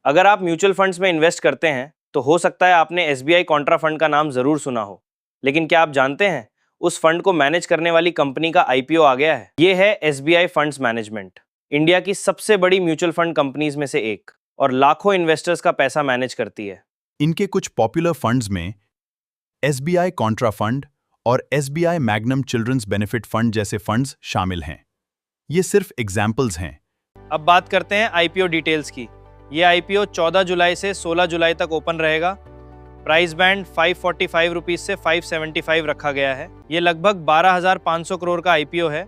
अगर आप mutual funds में इन्वेस्ट करते हैं तो हो सकता है आपने एसबीआई कॉन्ट्रा फंड का नाम जरूर सुना हो, लेकिन क्या आप जानते हैं उस फंड को मैनेज करने वाली कंपनी का आईपीओ आ गया है। ये है एसबीआई फंड्स मैनेजमेंट, इंडिया की सबसे बड़ी म्यूचुअल फंड कंपनीज में से एक, और लाखों इन्वेस्टर्स का पैसा मैनेज करती है। इनके कुछ पॉपुलर फंड्स में एसबीआई कॉन्ट्रा फंड और SBI Magnum children's benefit fund जैसे फंड्स शामिल हैं। ये सिर्फ एग्जाम्पल्स हैं। अब बात करते हैं आईपीओ डिटेल्स की। ये आईपीओ 14 जुलाई से 16 जुलाई तक ओपन रहेगा। प्राइस बैंड 545 रुपीज से 575 रखा गया है। ये लगभग 12,500 करोड़ का आईपीओ है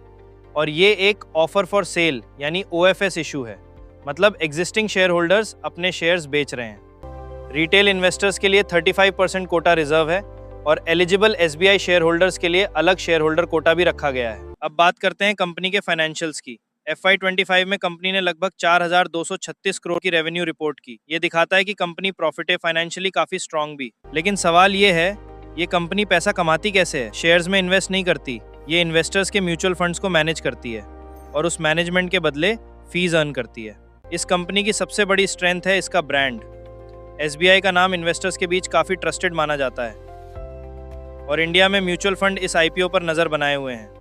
और ये एक ऑफर फॉर सेल यानी ओएफएस इशू है, मतलब एग्जिस्टिंग शेयर होल्डर्स अपने शेयर्स बेच रहे हैं। रिटेल इन्वेस्टर्स के लिए 35% कोटा रिजर्व है और एलिजिबल एसबीआई शेयर होल्डर्स के लिए अलग शेयर होल्डर कोटा भी रखा गया है। अब बात करते हैं कंपनी के फाइनेंशियल्स की। FY25 में कंपनी ने लगभग 4,236 करोड़ की रेवेन्यू रिपोर्ट की। ये दिखाता है कि कंपनी प्रॉफिट है, फाइनेंशियली काफी स्ट्रांग भी। लेकिन सवाल ये है, ये कंपनी पैसा कमाती कैसे है? शेयर्स में इन्वेस्ट नहीं करती, ये इन्वेस्टर्स के म्यूचुअल फंड्स को मैनेज करती है और उस मैनेजमेंट के बदले फीस अर्न करती है। इस कंपनी की सबसे बड़ी स्ट्रेंथ है इसका ब्रांड। एसबीआई का नाम इन्वेस्टर्स के बीच काफी ट्रस्टेड माना जाता है और इंडिया में म्यूचुअल फंड इस आईपीओ पर नजर बनाए हुए हैं।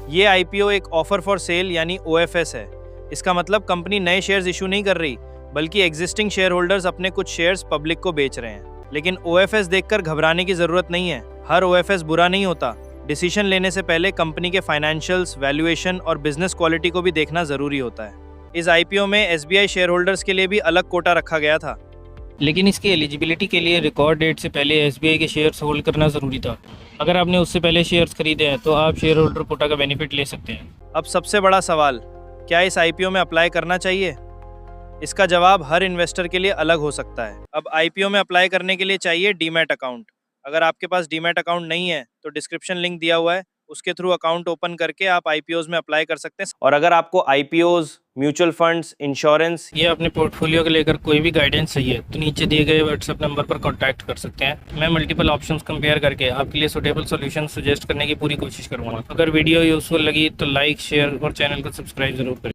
ये आईपीओ एक ऑफर फॉर सेल यानी ओएफएस है। इसका मतलब कंपनी नए शेयर्स इशू नहीं कर रही, बल्कि एग्जिस्टिंग शेयर होल्डर्स अपने कुछ शेयर्स पब्लिक को बेच रहे हैं। लेकिन ओएफएस देखकर घबराने की जरूरत नहीं है। हर ओएफएस बुरा नहीं होता। डिसीजन लेने से पहले कंपनी के फाइनेंशियल्स, वैल्यूएशन और बिजनेस क्वालिटी को भी देखना जरूरी होता है। इस आईपीओ में एसबीआई शेयर होल्डर्स के लिए भी अलग कोटा रखा गया था, लेकिन इसकी एलिजिबिलिटी के लिए रिकॉर्ड डेट से पहले एसबीआई के शेयर्स होल्ड करना ज़रूरी था। अगर आपने उससे पहले शेयर्स खरीदे हैं तो आप शेयर होल्डर कोटा का बेनिफिट ले सकते हैं। अब सबसे बड़ा सवाल, क्या इस आईपीओ में अप्लाई करना चाहिए? इसका जवाब हर इन्वेस्टर के लिए अलग हो सकता है। अब आईपीओ में अप्लाई करने के लिए चाहिए डीमैट अकाउंट। अगर आपके पास डीमैट अकाउंट नहीं है तो डिस्क्रिप्शन लिंक दिया हुआ है, उसके थ्रू अकाउंट ओपन करके आप आईपीओज में अप्लाई कर सकते हैं। और अगर आपको आईपीओज, म्यूचुअल फंड्स, इंश्योरेंस ये अपने पोर्टफोलियो को लेकर कोई भी गाइडेंस चाहिए तो नीचे दिए गए व्हाट्सएप नंबर पर कॉन्टैक्ट कर सकते हैं। मैं मल्टीपल ऑप्शंस कंपेयर करके आपके लिए सुटेबल सॉल्यूशन सजेस्ट करने की पूरी कोशिश करूंगा। अगर वीडियो यूजफुल लगी तो लाइक, शेयर और चैनल को सब्सक्राइब जरूर करें।